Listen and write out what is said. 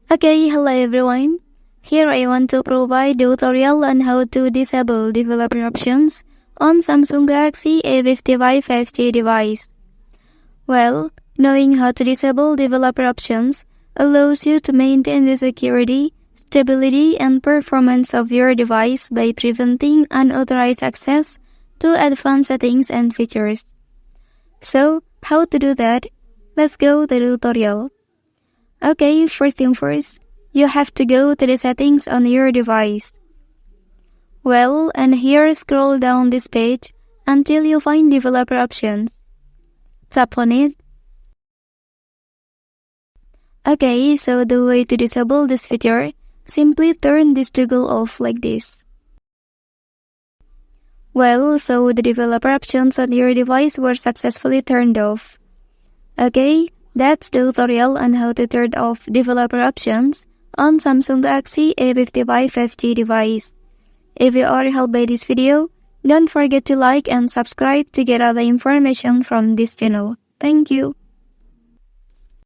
Okay, hello everyone. Here I want to provide the tutorial on how to disable developer options on Samsung Galaxy A55 5G device. Well, knowing how to disable developer options allows you to maintain the security, stability, and performance of your device by preventing unauthorized access to advanced settings and features. So, how to do that? Let's go to the tutorial. Okay, first thing first, you have to go to the settings on your device. Well, and here scroll down this page until you find developer options. Tap on it. Okay, so the way to disable this feature, simply turn this toggle off like this. Well, so the developer options on your device were successfully turned off. Okay, that's the tutorial on how to turn off developer options on Samsung Galaxy A55 5G device. If you are helped by this video, don't forget to like and subscribe to get other information from this channel. Thank you.